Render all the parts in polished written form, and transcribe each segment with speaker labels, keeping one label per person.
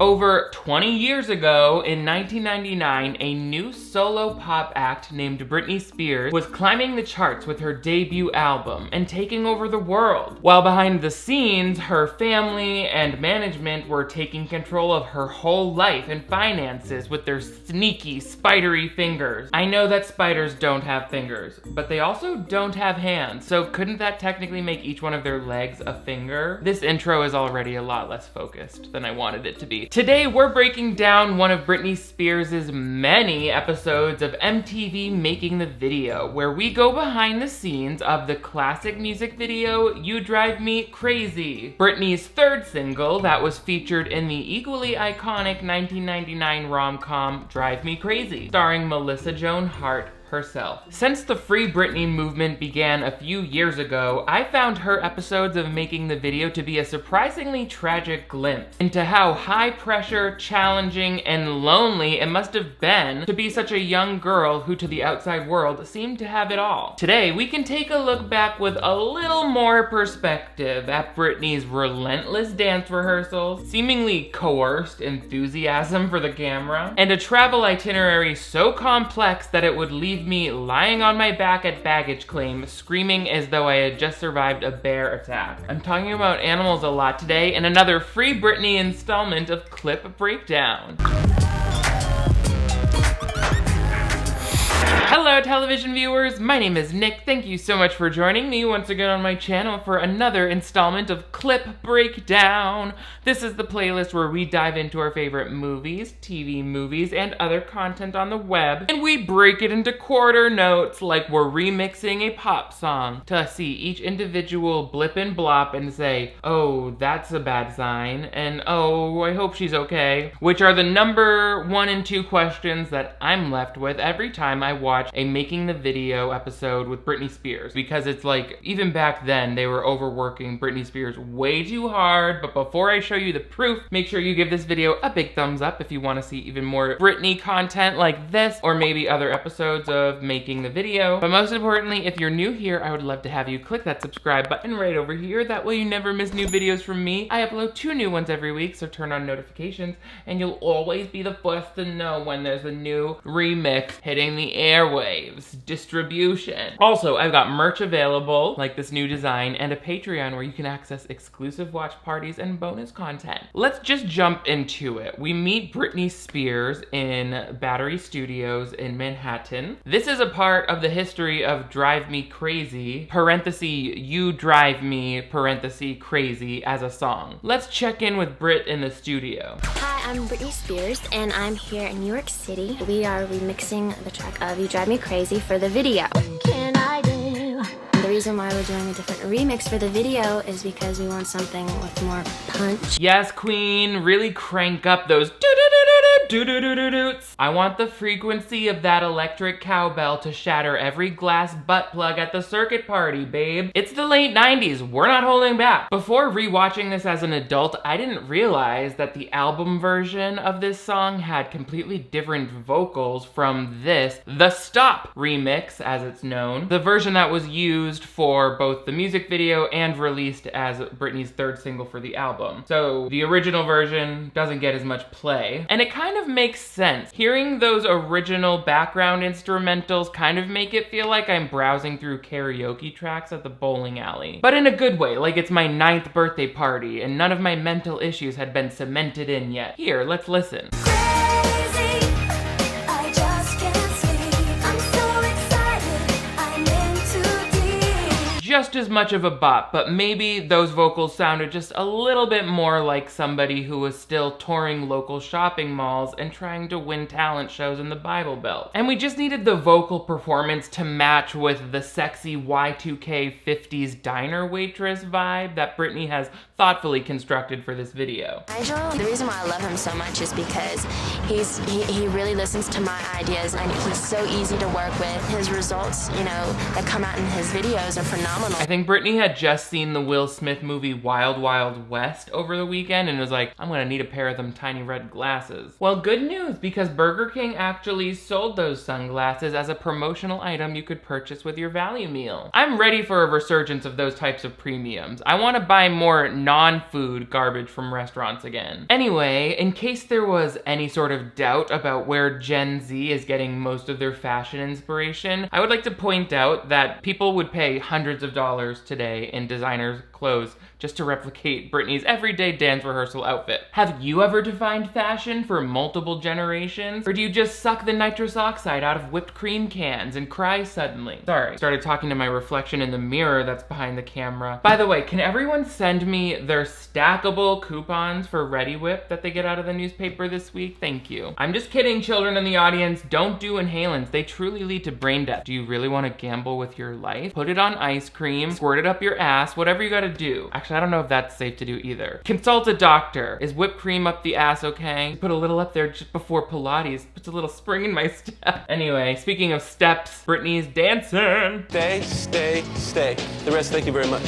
Speaker 1: Over 20 years ago, in 1999, a new solo pop act named Britney Spears was climbing the charts with her debut album and taking over the world. While behind the scenes, her family and management were taking control of her whole life and finances with their sneaky, spidery fingers. I know that spiders don't have fingers, but they also don't have hands, so couldn't that technically make each one of their legs a finger? This intro is already a lot less focused than I wanted it to be. Today, we're breaking down one of Britney Spears' many episodes of MTV Making the Video, where we go behind the scenes of the classic music video, You Drive Me Crazy, Britney's third single that was featured in the equally iconic 1999 rom-com Drive Me Crazy, starring Joan Hart herself. Since the Free Britney movement began a few years ago, I found her episodes of Making the Video to be a surprisingly tragic glimpse into how high pressure, challenging, and lonely it must have been to be such a young girl who to the outside world seemed to have it all. Today, we can take a look back with a little more perspective at Britney's relentless dance rehearsals, seemingly coerced enthusiasm for the camera, and a travel itinerary so complex that it would leave me lying on my back at baggage claim, screaming as though I had just survived a bear attack. I'm talking about animals a lot today in another Free Britney installment of Clip Breakdown. Hello television viewers, my name is Nick. Thank you so much for joining me once again on my channel for another installment of Clip Breakdown. This is the playlist where we dive into our favorite movies, TV movies, and other content on the web, and we break it into quarter notes like we're remixing a pop song to see each individual blip and blop and say, oh, that's a bad sign, and oh, I hope she's okay, which are the number 1 and 2 questions that I'm left with every time I watch a Making the Video episode with Britney Spears, because it's like, even back then, they were overworking Britney Spears way too hard. But before I show you the proof, make sure you give this video a big thumbs up if you want to see even more Britney content like this, or maybe other episodes of Making the Video. But most importantly, if you're new here, I would love to have you click that subscribe button right over here. That way you never miss new videos from me. I upload 2 new ones every week, so turn on notifications, and you'll always be the first to know when there's a new remix hitting the airwaves. Distribution. Also, I've got merch available, like this new design, and a Patreon where you can access exclusive watch parties and bonus content. Let's just jump into it. We meet Britney Spears in Battery Studios in Manhattan. This is a part of the history of Drive Me Crazy, parenthesis, You Drive Me, parenthesis, Crazy, as a song. Let's check in with Brit in the studio.
Speaker 2: Hi, I'm Britney Spears, and I'm here in New York City. We are remixing the track of You Drive Me Crazy for the video. Can I do? The reason why we're doing a different remix for the video is because we want something with more punch.
Speaker 1: Yes, queen, really crank up those do-do-do-do-do-do-do-do-do-do-do. I want the frequency of that electric cowbell to shatter every glass butt plug at the circuit party, babe. It's the late 90s, we're not holding back. Before rewatching this as an adult, I didn't realize that the album version of this song had completely different vocals from this, the Stop remix, as it's known, the version that was used for both the music video and released as Britney's third single for the album. So the original version doesn't get as much play, and it kind of makes sense. Hearing those original background instrumentals kind of make it feel like I'm browsing through karaoke tracks at the bowling alley. But in a good way, like it's my 9th birthday party and none of my mental issues had been cemented in yet. Here, let's listen. Just as much of a bop, but maybe those vocals sounded just a little bit more like somebody who was still touring local shopping malls and trying to win talent shows in the Bible Belt. And we just needed the vocal performance to match with the sexy Y2K 50s diner waitress vibe that Britney has thoughtfully constructed for this video.
Speaker 2: Nigel, the reason why I love him so much is because he really listens to my ideas, and he's so easy to work with. His results, you know, that come out in his videos are phenomenal. phenomenal.
Speaker 1: I think Britney had just seen the Will Smith movie Wild Wild West over the weekend and was like, I'm gonna need a pair of them tiny red glasses. Well, good news, because Burger King actually sold those sunglasses as a promotional item you could purchase with your value meal. I'm ready for a resurgence of those types of premiums. I want to buy more non-food garbage from restaurants again. Anyway, in case there was any sort of doubt about where Gen Z is getting most of their fashion inspiration, I would like to point out that people would pay hundreds of dollars today in designer clothes just to replicate Britney's everyday dance rehearsal outfit. Have you ever defined fashion for multiple generations? Or do you just suck the nitrous oxide out of whipped cream cans and cry suddenly? Sorry, started talking to my reflection in the mirror that's behind the camera. By the way, can everyone send me their stackable coupons for Ready Whip that they get out of the newspaper this week? Thank you. I'm just kidding, children in the audience. Don't do inhalants. They truly lead to brain death. Do you really want to gamble with your life? Put it on ice cream, squirt it up your ass, whatever you gotta do. Actually, I don't know if that's safe to do either. Consult a doctor. Is whipped cream up the ass okay? Put a little up there just before Pilates. Puts a little spring in my step. Anyway, speaking of steps, Britney's dancing.
Speaker 3: Stay, stay, stay. The rest, thank you very much.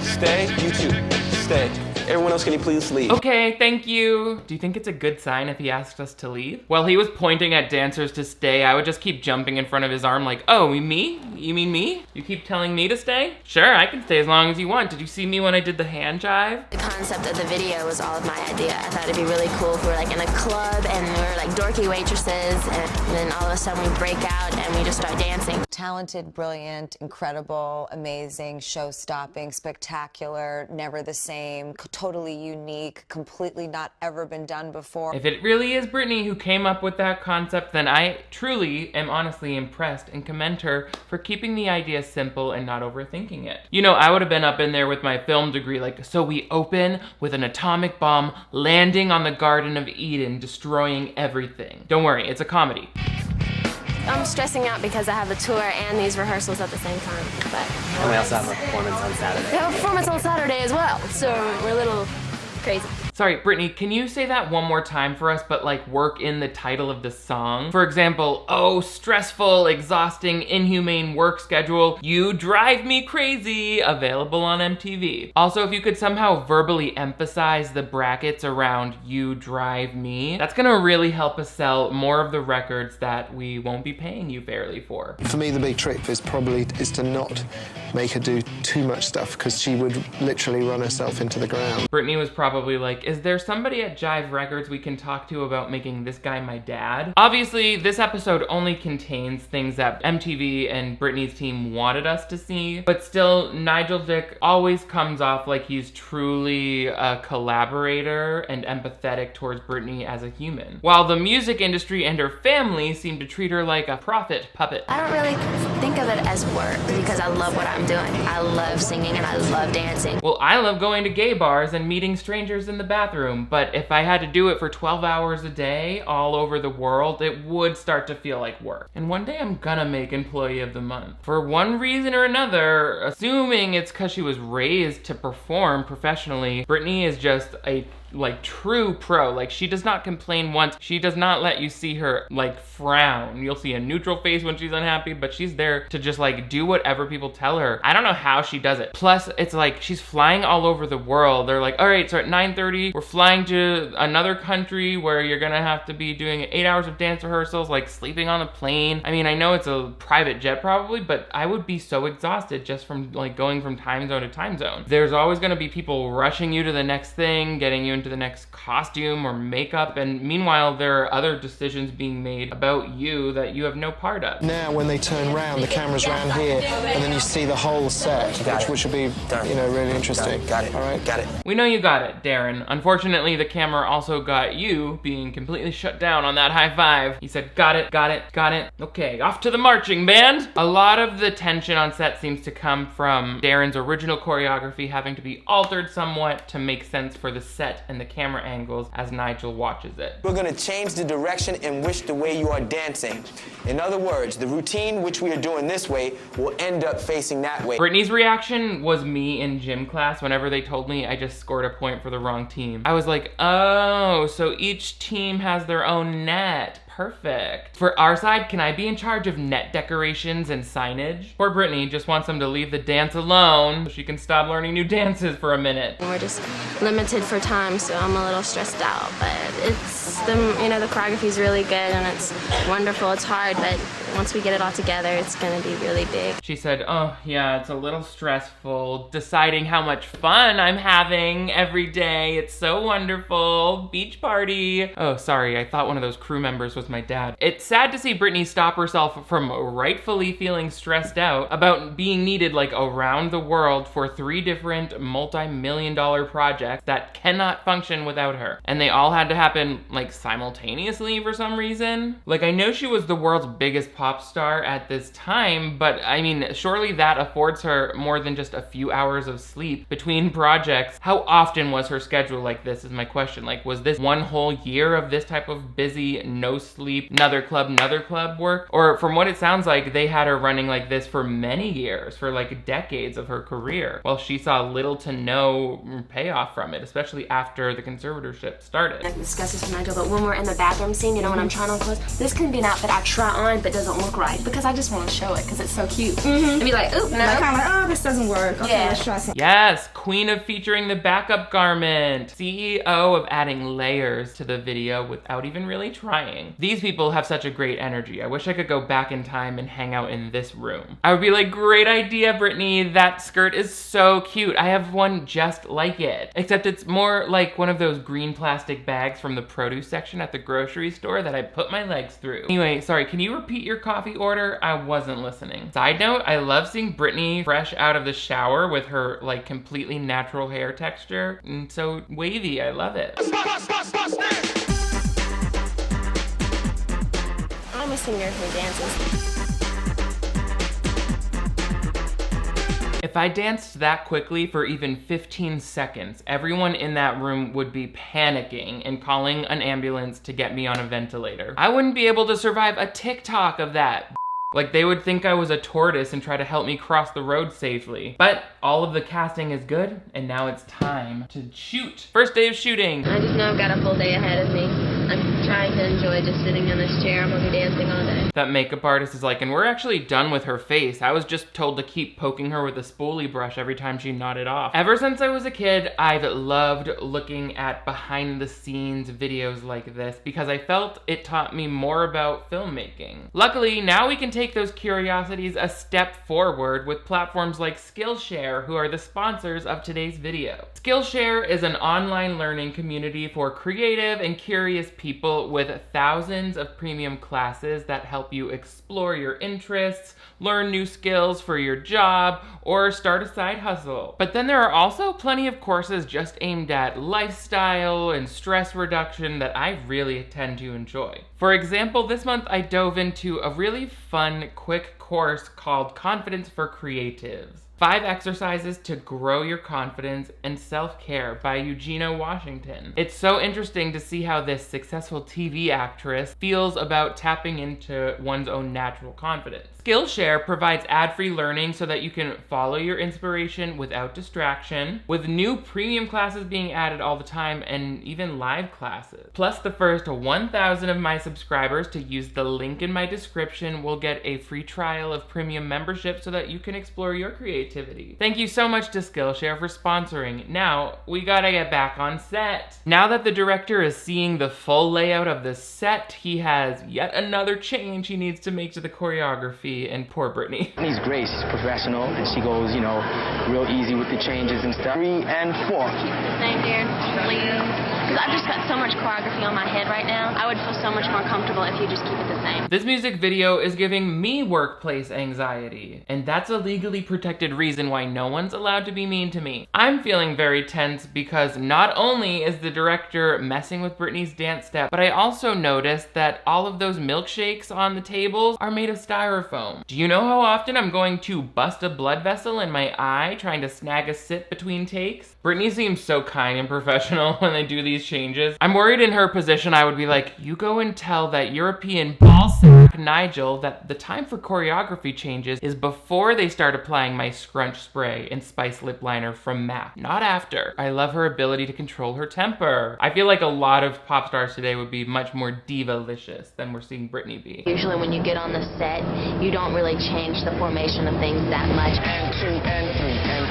Speaker 3: Stay, you too. Stay. Everyone else, can you please leave?
Speaker 1: Okay, thank you. Do you think it's a good sign if he asked us to leave? While he was pointing at dancers to stay, I would just keep jumping in front of his arm like, oh, me? You mean me? You keep telling me to stay? Sure, I can stay as long as you want. Did you see me when I did the hand jive?
Speaker 2: The concept of the video was all of my idea. I thought it'd be really cool if we were like in a club and we were like dorky waitresses, and then all of a sudden we break out and we just start dancing.
Speaker 4: Talented, brilliant, incredible, amazing, show-stopping, spectacular, never the same, totally unique, completely not ever been done before.
Speaker 1: If it really is Britney who came up with that concept, then I truly am honestly impressed and commend her for keeping the idea simple and not overthinking it. You know, I would have been up in there with my film degree like, so we open with an atomic bomb landing on the Garden of Eden, destroying everything. Don't worry, it's a comedy.
Speaker 2: I'm stressing out because I have a tour and these rehearsals at the same time. But
Speaker 5: And we also have a performance on Saturday.
Speaker 2: we have a performance on Saturday as well, so we're a little crazy.
Speaker 1: Sorry, Britney, can you say that one more time for us, but like work in the title of the song? For example, oh, stressful, exhausting, inhumane work schedule, you drive me crazy, available on MTV. Also, if you could somehow verbally emphasize the brackets around you drive me, that's gonna really help us sell more of the records that we won't be paying you fairly for.
Speaker 6: For me, the big trick is to not make her do too much stuff, because she would literally run herself into the ground.
Speaker 1: Britney was probably like, is there somebody at Jive Records we can talk to about making this guy my dad? Obviously, this episode only contains things that MTV and Britney's team wanted us to see, but still, Nigel Dick always comes off like he's truly a collaborator and empathetic towards Britney as a human, while the music industry and her family seem to treat her like a profit puppet.
Speaker 2: I don't really think of it as work because I love what I'm doing. I love singing and I love dancing.
Speaker 1: Well, I love going to gay bars and meeting strangers in the bathroom, but if I had to do it for 12 hours a day all over the world, it would start to feel like work. And one day I'm gonna make Employee of the Month. For one reason or another, assuming it's because she was raised to perform professionally, Britney is just a true pro. Like, she does not complain once. She does not let you see her like frown. You'll see a neutral face when she's unhappy, but she's there to just like do whatever people tell her. I don't know how she does it. Plus, it's like she's flying all over the world. They're like, all right, so at 9:30, we're flying to another country where you're gonna have to be doing 8 hours of dance rehearsals, like sleeping on the plane. I mean, I know it's a private jet probably, but I would be so exhausted just from like going from time zone to time zone. There's always gonna be people rushing you to the next thing, getting you into the next costume or makeup, and meanwhile there are other decisions being made about you that you have no part of.
Speaker 6: Now when they turn round, the camera's round here, and then you see the whole set, which will be, you know, really interesting.
Speaker 3: Got it.
Speaker 6: All right?
Speaker 3: Got it.
Speaker 1: We know you got it, Darren. Unfortunately, the camera also got you being completely shut down on that high five. He said, got it, got it, got it. Okay, off to the marching band. A lot of the tension on set seems to come from Darren's original choreography having to be altered somewhat to make sense for the set and the camera angles as Nigel watches it.
Speaker 3: We're gonna change the direction in which the way you are dancing. In other words, the routine which we are doing this way will end up facing that way.
Speaker 1: Britney's reaction was me in gym class whenever they told me I just scored a point for the wrong team. I was like, oh, so each team has their own net. perfect. For our side, can I be in charge of net decorations and signage? Poor Britney just wants them to leave the dance alone so she can stop learning new dances for a minute.
Speaker 2: We're just limited for time, so I'm a little stressed out, but it's the choreography is really good and it's wonderful. It's hard, but once we get it all together, it's gonna be really big.
Speaker 1: She said, oh yeah, it's a little stressful deciding how much fun I'm having every day. It's so wonderful. Beach party. Oh, sorry, I thought one of those crew members was my dad. It's sad to see Britney stop herself from rightfully feeling stressed out about being needed like around the world for 3 different multi-million-dollar projects that cannot function without her. And they all had to happen like simultaneously for some reason. Like, I know she was the world's biggest pop star at this time, but I mean, surely that affords her more than just a few hours of sleep between projects. How often was her schedule like this is my question. Like, was this one whole year of this type of busy, no sleep, another club work? Or from what it sounds like, they had her running like this for many years, for like decades of her career, while she saw little to no payoff from it, especially after the conservatorship started.
Speaker 2: I can discuss this with Nigel, but when we're in the bathroom scene, when I'm trying on clothes, this can be an outfit I try on but doesn't look right because I just want to show it because it's so cute. And be like, oop, no.
Speaker 7: Like, kind of like, oh, this doesn't work. Okay, let's try something.
Speaker 1: Yes, queen of featuring the backup garment. CEO of adding layers to the video without even really trying. These people have such a great energy. I wish I could go back in time and hang out in this room. I would be like, great idea, Britney. That skirt is so cute. I have one just like it. Except it's more like one of those green plastic bags from the produce section at the grocery store that I put my legs through. Anyway, sorry, can you repeat your coffee order? I wasn't listening. Side note, I love seeing Britney fresh out of the shower with her like completely natural hair texture. And so wavy, I love it.
Speaker 2: I'm a singer who dances.
Speaker 1: If I danced that quickly for even 15 seconds, everyone in that room would be panicking and calling an ambulance to get me on a ventilator. I wouldn't be able to survive a TikTok of that. Like, they would think I was a tortoise and try to help me cross the road safely. But all of the casting is good, and now it's time to shoot. First day of shooting.
Speaker 2: I just know I've got a full day ahead of me. I'm trying to enjoy just sitting in this chair. I'm gonna be dancing all day.
Speaker 1: That makeup artist is like, and we're actually done with her face. I was just told to keep poking her with a spoolie brush every time she nodded off. Ever since I was a kid, I've loved looking at behind the scenes videos like this because I felt it taught me more about filmmaking. Luckily, now we can take those curiosities a step forward with platforms like Skillshare, who are the sponsors of today's video. Skillshare is an online learning community for creative and curious people with thousands of premium classes that help you explore your interests, learn new skills for your job, or start a side hustle. But then there are also plenty of courses just aimed at lifestyle and stress reduction that I really tend to enjoy. For example, this month I dove into a really fun, quick course called Confidence for Creatives. 5 exercises to grow your confidence and self-care by Eugenia Washington. It's so interesting to see how this successful TV actress feels about tapping into one's own natural confidence. Skillshare provides ad-free learning so that you can follow your inspiration without distraction, with new premium classes being added all the time and even live classes. Plus, the first 1,000 of my subscribers to use the link in my description will get a free trial of premium membership so that you can explore your creativity. Thank you so much to Skillshare for sponsoring. Now, we gotta get back on set. Now that the director is seeing the full layout of the set, he has yet another change he needs to make to the choreography, and poor Britney.
Speaker 8: She's great, she's professional, and she goes, you know, real easy with the changes and stuff. 3 and 4.
Speaker 2: Keep it the same, dear, please. Because I've just got so much choreography on my head right now. I would feel so much more comfortable if you just keep it the same.
Speaker 1: This music video is giving me workplace anxiety, and that's a legally protected reason why no one's allowed to be mean to me. I'm feeling very tense because not only is the director messing with Britney's dance step, but I also noticed that all of those milkshakes on the tables are made of styrofoam. Do you know how often I'm going to bust a blood vessel in my eye trying to snag a sit between takes? Britney seems so kind and professional when they do these these changes. I'm worried in her position I would be like, you go and tell that European ballsack Nigel that the time for choreography changes is before they start applying my scrunch spray and spice lip liner from MAC, not after. I love her ability to control her temper. I feel like a lot of pop stars today would be much more diva-licious than we're seeing Britney be.
Speaker 2: Usually when you get on the set, you don't really change the formation of things that much.
Speaker 8: And 2, and 3, and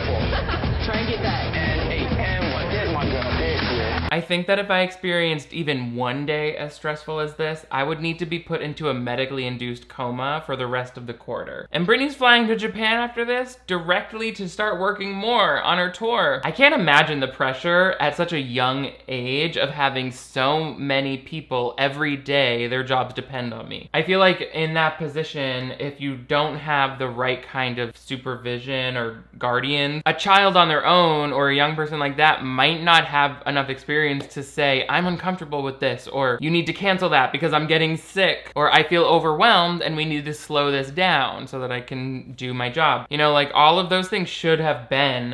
Speaker 8: 4. Try and get that. And 8, and 1. There's my girl. There's you.
Speaker 1: I think that if I experienced even one day as stressful as this, I would need to be put into a medically induced coma for the rest of the quarter. And Britney's flying to Japan after this directly to start working more on her tour. I can't imagine the pressure at such a young age of having so many people every day, their jobs depend on me. I feel like in that position, if you don't have the right kind of supervision or guardian, a child on their own or a young person like that might not have enough experience to say, I'm uncomfortable with this, or you need to cancel that because I'm getting sick, or I feel overwhelmed and we need to slow this down so that I can do my job. You know, like all of those things should have been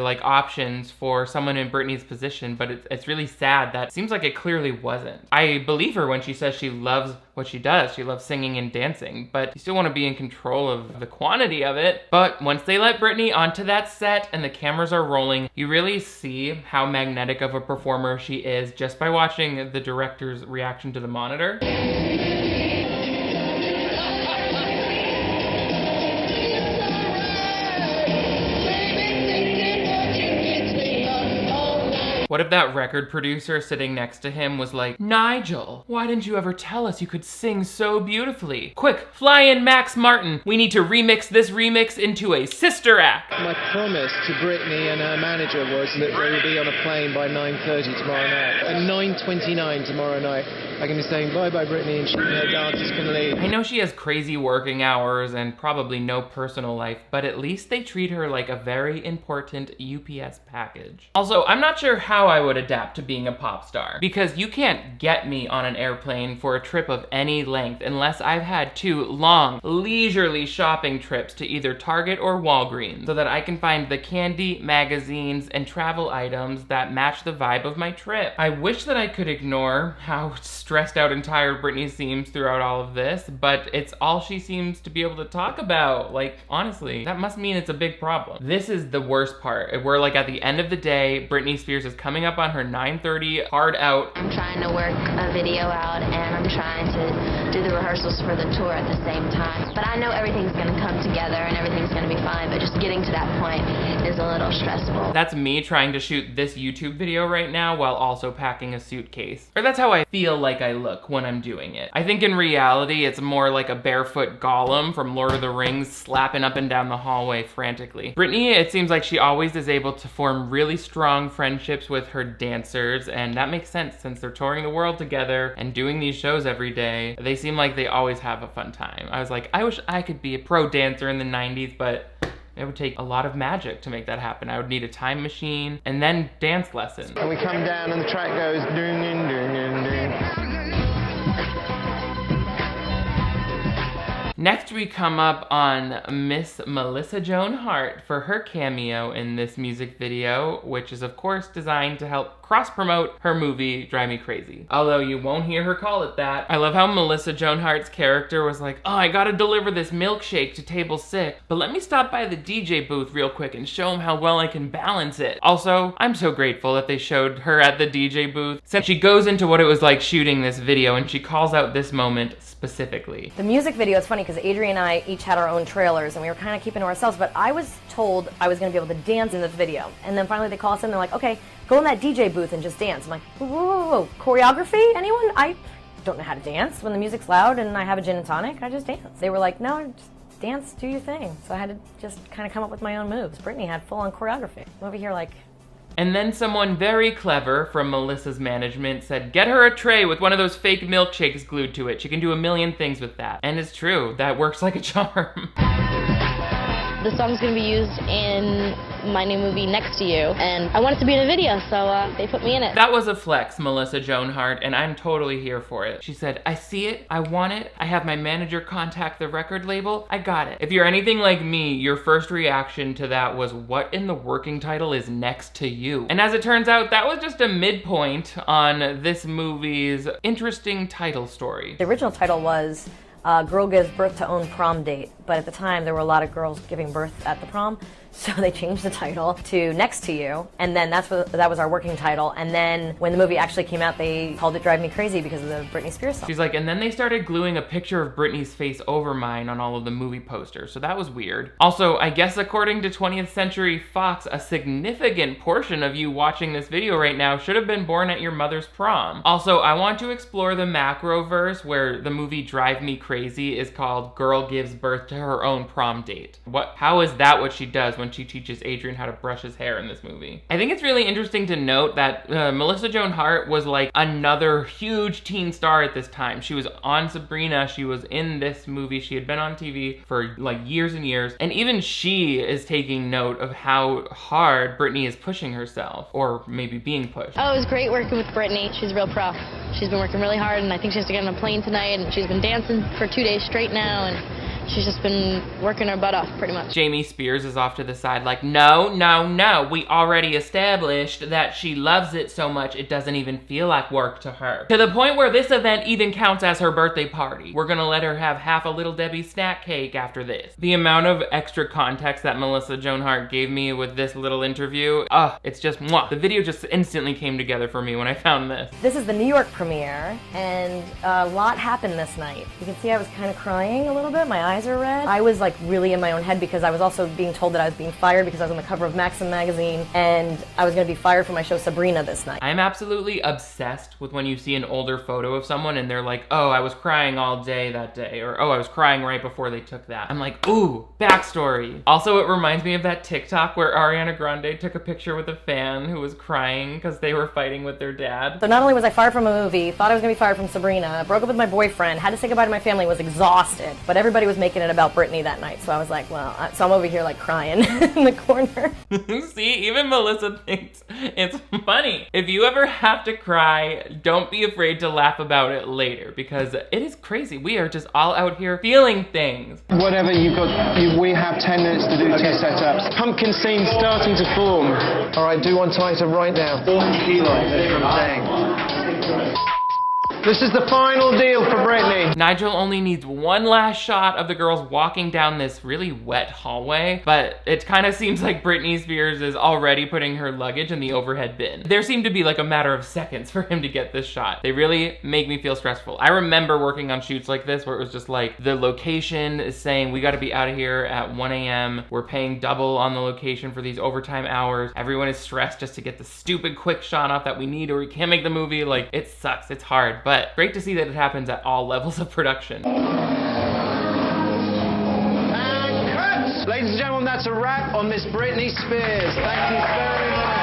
Speaker 1: like options for someone in Britney's position, but it's really sad that it seems like it clearly wasn't. I believe her when she says she loves what she does. She loves singing and dancing, but you still want to be in control of the quantity of it. But once they let Britney onto that set and the cameras are rolling, you really see how magnetic of a performer she is just by watching the director's reaction to the monitor. What if that record producer sitting next to him was like, Nigel, why didn't you ever tell us you could sing so beautifully? Quick, fly in Max Martin. We need to remix this remix into a sister act.
Speaker 9: My promise to Britney and her manager was that they would be on a plane by 9:30 tomorrow night. At 9:29 tomorrow night, I can be saying bye-bye Britney and she and her dancers can leave.
Speaker 1: I know she has crazy working hours and probably no personal life, but at least they treat her like a very important UPS package. Also, I'm not sure how I would adapt to being a pop star, because you can't get me on an airplane for a trip of any length unless I've had 2 long, leisurely shopping trips to either Target or Walgreens so that I can find the candy, magazines, and travel items that match the vibe of my trip. I wish that I could ignore how stressed out and tired Britney seems throughout all of this, but it's all she seems to be able to talk about. Like, honestly, that must mean it's a big problem. This is the worst part. We're like at the end of the day, Britney Spears is coming up on her 9:30 hard out.
Speaker 2: I'm trying to work a video out and I'm trying to do the rehearsals for the tour at the same time. But I know everything's gonna come together and everything's gonna be fine, but just getting to that point is a little stressful.
Speaker 1: That's me trying to shoot this YouTube video right now while also packing a suitcase. Or that's how I feel like I look when I'm doing it. I think in reality, it's more like a barefoot Gollum from Lord of the Rings slapping up and down the hallway frantically. Britney, it seems like she always is able to form really strong friendships with her dancers, and that makes sense since they're touring the world together and doing these shows every day. They seem like they always have a fun time. I was like, I wish I could be a pro dancer in the 90s, but it would take a lot of magic to make that happen. I would need a time machine and then dance lessons.
Speaker 9: And we come down and the track goes ding ding ding ding ding.
Speaker 1: Next, we come up on Miss Melissa Joan Hart for her cameo in this music video, which is of course designed to help cross-promote her movie Drive Me Crazy. Although you won't hear her call it that. I love how Melissa Joan Hart's character was like, oh, I gotta deliver this milkshake to table 6, but let me stop by the DJ booth real quick and show them how well I can balance it. Also, I'm so grateful that they showed her at the DJ booth, since she goes into what it was like shooting this video and she calls out this moment specifically.
Speaker 10: The music video, it's funny because Adrienne and I each had our own trailers and we were kind of keeping to ourselves, but I was told I was going to be able to dance in this video. And then finally they call us in and they're like, okay, go in that DJ booth and just dance. I'm like, whoa, whoa, whoa, choreography? Anyone? I don't know how to dance. When the music's loud and I have a gin and tonic, I just dance. They were like, no, just dance, do your thing. So I had to just kind of come up with my own moves. Britney had full-on choreography. I'm over here like...
Speaker 1: And then someone very clever from Melissa's management said, get her a tray with one of those fake milkshakes glued to it. She can do a million things with that. And it's true, that works like a charm.
Speaker 11: The song's gonna be used in my new movie Next to You, and I wanted to be in a video, so they put me in it.
Speaker 1: That was a flex, Melissa Joan Hart, and I'm totally here for it. She said, I see it, I want it, I have my manager contact the record label, I got it. If you're anything like me, your first reaction to that was, what in the working title is Next to You? And as it turns out, that was just a midpoint on this movie's interesting title story.
Speaker 10: The original title was Girl Gives Birth to Own Prom Date, but at the time there were a lot of girls giving birth at the prom, so they changed the title to Next to You, and then that was our working title. And then when the movie actually came out, they called it Drive Me Crazy because of the Britney Spears song.
Speaker 1: She's like, and then they started gluing a picture of Britney's face over mine on all of the movie posters, so that was weird. Also, I guess according to 20th Century Fox, a significant portion of you watching this video right now should have been born at your mother's prom. Also, I want to explore the macroverse where the movie Drive Me Crazy is called Girl Gives Birth to Her Own Prom Date. How is that what she does when she teaches Adrian how to brush his hair in this movie? I think it's really interesting to note that Melissa Joan Hart was like another huge teen star at this time. She was on Sabrina, she was in this movie, she had been on TV for like years and years, and even she is taking note of how hard Britney is pushing herself, or maybe being pushed.
Speaker 11: Oh, it was great working with Britney. She's real pro. She's been working really hard, and I think she has to get on a plane tonight, and she's been dancing for 2 days straight now, and she's just been working her butt off, pretty much.
Speaker 1: Jamie Spears is off to the side like, no, no, no. We already established that she loves it so much it doesn't even feel like work to her. To the point where this event even counts as her birthday party. We're gonna let her have half a Little Debbie snack cake after this. The amount of extra context that Melissa Joan Hart gave me with this little interview, it's just mwah. The video just instantly came together for me when I found this.
Speaker 10: This is the New York premiere, and a lot happened this night. You can see I was kind of crying a little bit. My eyes are red. I was like really in my own head because I was also being told that I was being fired because I was on the cover of Maxim magazine, and I was going to be fired for my show Sabrina this night.
Speaker 1: I'm absolutely obsessed with when you see an older photo of someone and they're like, oh, I was crying all day that day, or oh, I was crying right before they took that. I'm like, ooh, backstory. Also, it reminds me of that TikTok where Ariana Grande took a picture with a fan who was crying because they were fighting with their dad.
Speaker 10: So not only was I fired from a movie, thought I was going to be fired from Sabrina, broke up with my boyfriend, had to say goodbye to my family, was exhausted, but everybody was making it about Britney that night, so I was like, well, so I'm over here like crying in the corner.
Speaker 1: See, even Melissa thinks it's funny. If you ever have to cry, don't be afraid to laugh about it later, because it is crazy. We are just all out here feeling things.
Speaker 9: Whatever you've got, we have 10 minutes to do 2 setups. Pumpkin scene starting to form.
Speaker 6: All right, do one tighter right now.
Speaker 9: 40 kilos, that's what I'm saying. This is the final deal for Britney.
Speaker 1: Nigel only needs one last shot of the girls walking down this really wet hallway, but it kind of seems like Britney Spears is already putting her luggage in the overhead bin. There seemed to be like a matter of seconds for him to get this shot. They really make me feel stressful. I remember working on shoots like this where it was just like, the location is saying, we gotta be out of here at 1 a.m. We're paying double on the location for these overtime hours. Everyone is stressed just to get the stupid quick shot off that we need, or we can't make the movie. Like, it sucks, it's hard. But great to see that it happens at all levels of production.
Speaker 9: And cut! Ladies and gentlemen, that's a wrap on Miss Britney Spears. Thank you very much.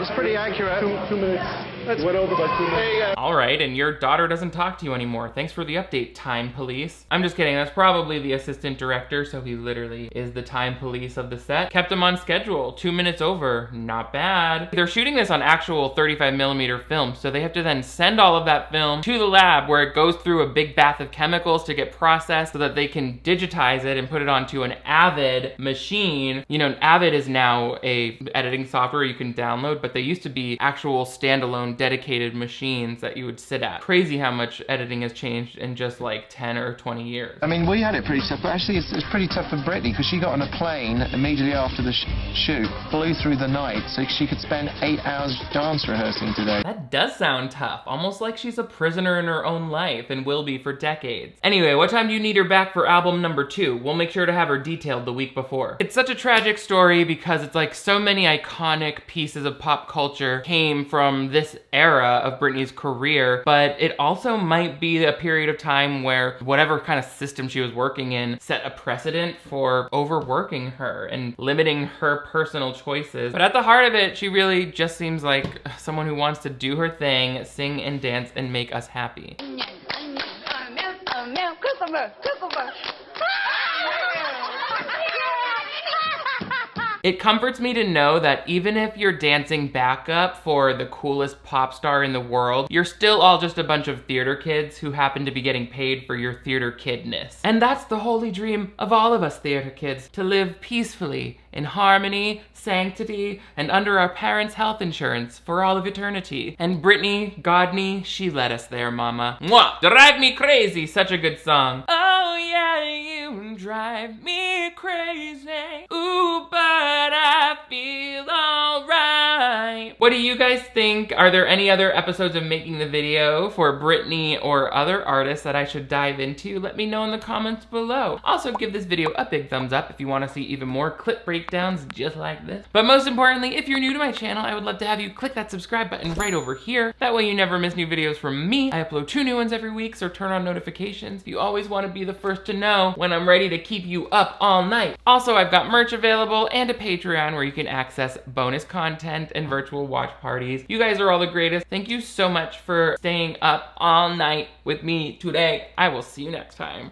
Speaker 9: It's pretty accurate. 2 minutes. That's went over by 2 minutes. There you go.
Speaker 1: All right, and your daughter doesn't talk to you anymore. Thanks for the update, Time Police. I'm just kidding, that's probably the assistant director, so he literally is the Time Police of the set. Kept him on schedule, 2 minutes over, not bad. They're shooting this on actual 35mm film, so they have to then send all of that film to the lab where it goes through a big bath of chemicals to get processed so that they can digitize it and put it onto an Avid machine. You know, Avid is now a editing software you can download, but they used to be actual standalone dedicated machines that you would sit at. Crazy how much editing has changed in just like 10 or 20 years.
Speaker 9: I mean, we had it pretty tough, but actually it's pretty tough for Britney because she got on a plane immediately after the shoot, flew through the night so she could spend 8 hours dance rehearsing today.
Speaker 1: That does sound tough, almost like she's a prisoner in her own life and will be for decades. Anyway, what time do you need her back for album number 2? We'll make sure to have her detailed the week before. It's such a tragic story because it's like so many iconic pieces of pop culture came from this era of Britney's career, but it also might be a period of time where whatever kind of system she was working in set a precedent for overworking her and limiting her personal choices. But at the heart of it, she really just seems like someone who wants to do her thing, sing and dance, and make us happy. It comforts me to know that even if you're dancing backup for the coolest pop star in the world, you're still all just a bunch of theater kids who happen to be getting paid for your theater kidness. And that's the holy dream of all of us theater kids, to live peacefully, in harmony, sanctity, and under our parents' health insurance for all of eternity. And Britney, Godney, she led us there, mama. Mwah! Drive Me Crazy, such a good song. Oh yeah, you drive me crazy. Ooh, but I feel alright. What do you guys think? Are there any other episodes of Making the Video for Britney or other artists that I should dive into? Let me know in the comments below. Also, give this video a big thumbs up if you want to see even more clip breakdowns just like this. But most importantly, if you're new to my channel, I would love to have you click that subscribe button right over here. That way you never miss new videos from me. I upload 2 new ones every week, so turn on notifications. You always want to be the first to know when I'm ready to keep you up all night. Also, I've got merch available and a Patreon where you can access bonus content and virtual watch parties. You guys are all the greatest. Thank you so much for staying up all night with me today. I will see you next time.